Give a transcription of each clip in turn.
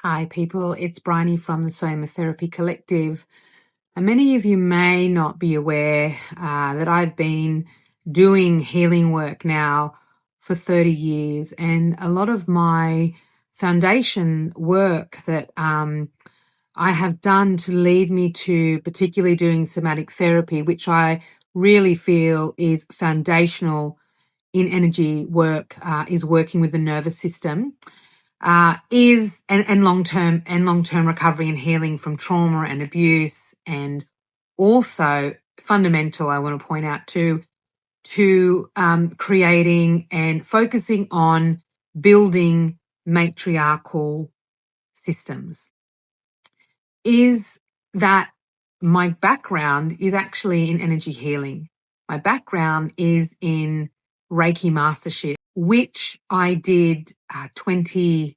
Hi people, it's Bryony from the Somatherapy Collective. And many of you may not be aware that I've been doing healing work now for 30 years, and a lot of my foundation work that I have done to lead me to particularly doing somatic therapy, which I really feel is foundational in energy work, is working with the nervous system. Is long-term recovery and healing from trauma and abuse, and also fundamental, I want to point out to creating and focusing on building matriarchal systems. Is that my background is actually in energy healing. My background is in Reiki mastership, which I did 20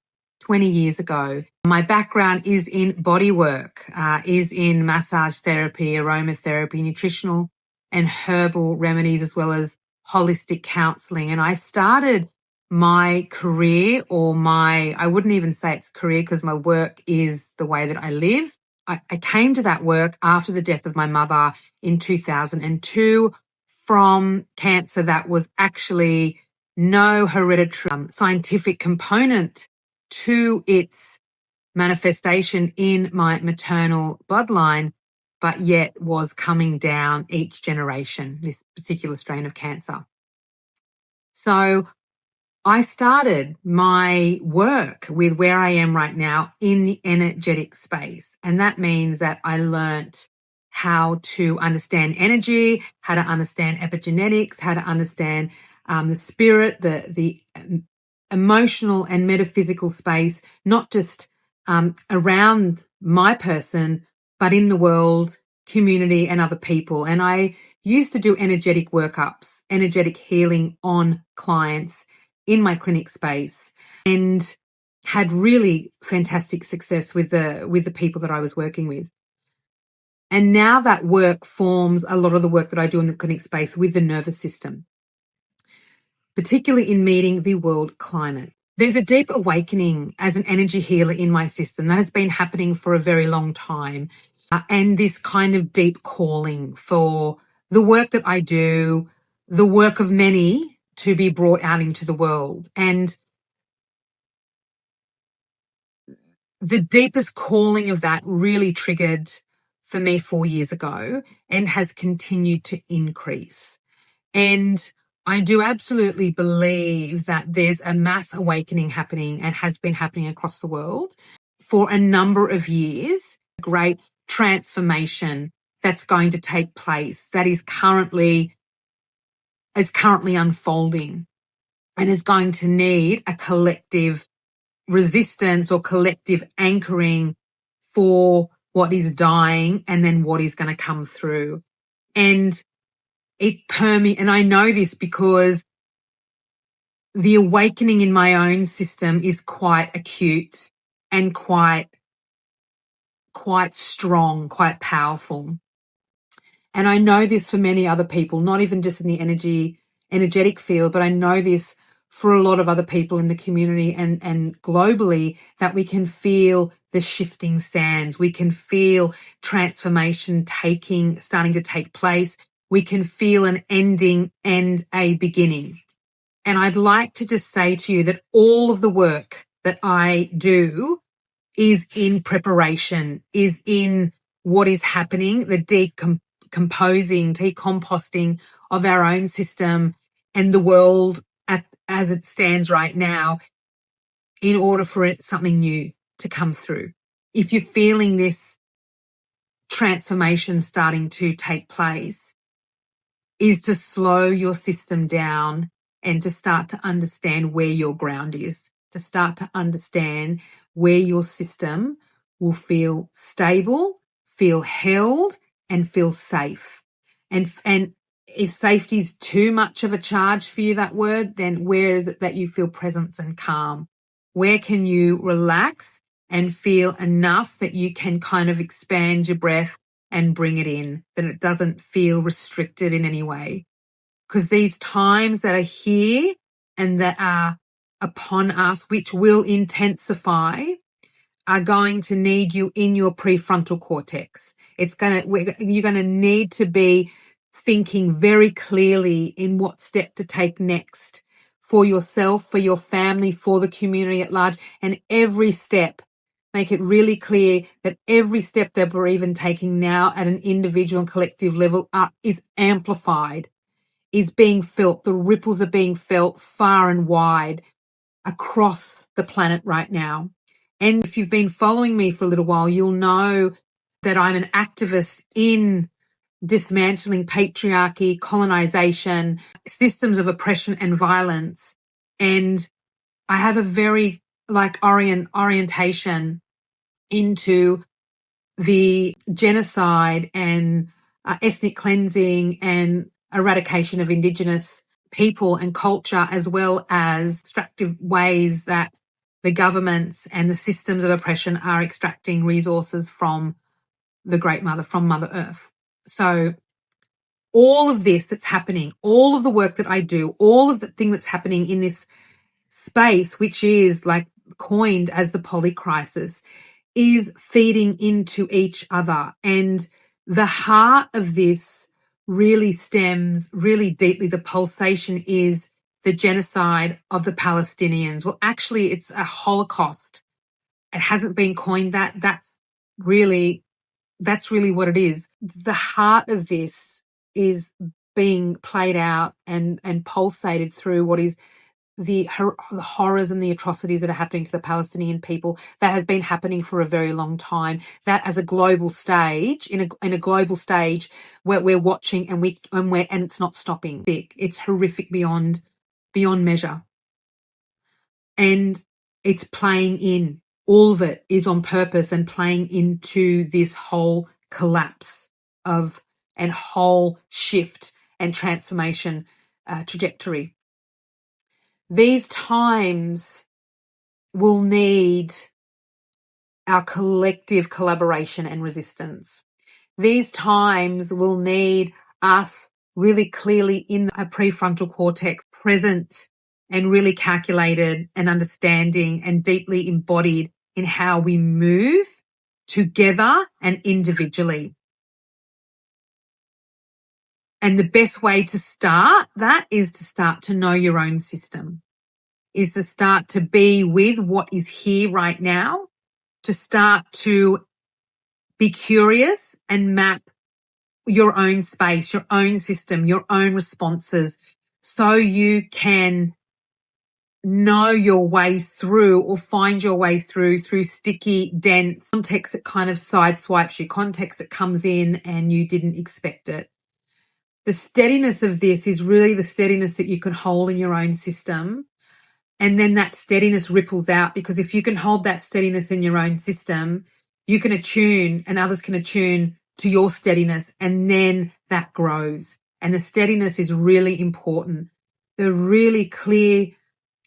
years ago. My background is in body work, is in massage therapy, aromatherapy, nutritional and herbal remedies, as well as holistic counseling. And I started my career, I wouldn't even say it's a career because my work is the way that I live. I came to that work after the death of my mother in 2002 from cancer that was actually no hereditary scientific component to its manifestation in my maternal bloodline, but yet was coming down each generation, this particular strain of cancer. So I started my work with where I am right now in the energetic space. And that means that I learnt how to understand energy, how to understand epigenetics, how to understand the spirit, the emotional and metaphysical space, not just around my person, but in the world, community and other people. And I used to do energetic workups, energetic healing on clients in my clinic space, and had really fantastic success with the people that I was working with. And now that work forms a lot of the work that I do in the clinic space with the nervous system, particularly in meeting the world climate. There's a deep awakening as an energy healer in my system that has been happening for a very long time, and this kind of deep calling for the work that I do, the work of many, to be brought out into the world. And the deepest calling of that really triggered for me 4 years ago and has continued to increase. And I do absolutely believe that there's a mass awakening happening and has been happening across the world for a number of years. A great transformation that's going to take place that is currently unfolding and is going to need a collective resistance or collective anchoring for what is dying and then what is going to come through. And and I know this because the awakening in my own system is quite acute and quite strong, quite powerful. And I know this for many other people, not even just in the energetic field, but I know this for a lot of other people in the community and globally, that we can feel the shifting sands. We can feel transformation starting to take place. We can feel an ending and a beginning. And I'd like to just say to you that all of the work that I do is in preparation, is in what is happening, the decomposting of our own system and the world as it stands right now, in order for something new to come through. If you're feeling this transformation starting to take place, is to slow your system down and to start to understand where your ground is, to start to understand where your system will feel stable, feel held, and feel safe. And if safety is too much of a charge for you, that word, then where is it that you feel presence and calm? Where can you relax and feel enough that you can kind of expand your breath and bring it in, that it doesn't feel restricted in any way? Because these times that are here and that are upon us, which will intensify, are going to need you in your prefrontal cortex. You're going to need to be thinking very clearly in what step to take next for yourself, for your family, for the community at large, and every step. Make it really clear that every step that we're even taking now at an individual and collective level is amplified, is being felt. The ripples are being felt far and wide across the planet right now. And if you've been following me for a little while, you'll know that I'm an activist in dismantling patriarchy, colonization, systems of oppression and violence. And I have a very orientation into the genocide and ethnic cleansing and eradication of Indigenous people and culture, as well as extractive ways that the governments and the systems of oppression are extracting resources from the Great Mother, from Mother Earth. So all of this that's happening, all of the work that I do, all of the thing that's happening in this space, which is like coined as the polycrisis, is feeding into each other. And the heart of this really stems really deeply. The pulsation is the genocide of the Palestinians. Well, actually, it's a Holocaust. It hasn't been coined that. That's really what it is. The heart of this is being played out and pulsated through what is the horrors and the atrocities that are happening to the Palestinian people, that have been happening for a very long time. That as a global stage, in a global stage, where we're watching and it's not stopping. It's horrific beyond measure, and it's playing in. All of it is on purpose and playing into this whole collapse and whole shift and transformation trajectory. These times will need our collective collaboration and resistance. These times will need us really clearly in a prefrontal cortex, present and really calculated and understanding and deeply embodied in how we move together and individually. And the best way to start that is to start to know your own system, is to start to be with what is here right now, to start to be curious and map your own space, your own system, your own responses, so you can know your way through or find your way through sticky, dense context that kind of sideswipes you, context that comes in and you didn't expect it. The steadiness of this is really the steadiness that you can hold in your own system. And then that steadiness ripples out, because if you can hold that steadiness in your own system, you can attune and others can attune to your steadiness, and then that grows. And the steadiness is really important. The really clear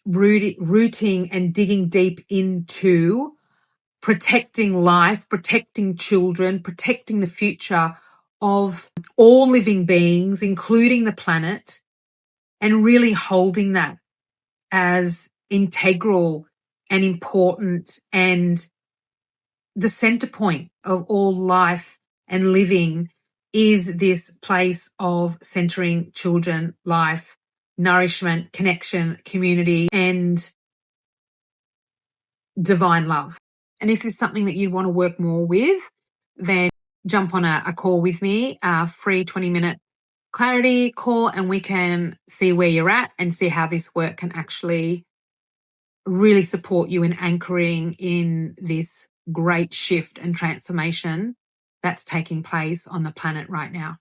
rooting and digging deep into protecting life, protecting children, protecting the future of all living beings, including the planet, and really holding that as integral and important and the center point of all life and living is this place of centering children, life, nourishment, connection, community, and divine love. And if there's something that you want to work more with, then jump on a call with me, a free 20-minute clarity call, and we can see where you're at and see how this work can actually really support you in anchoring in this great shift and transformation that's taking place on the planet right now.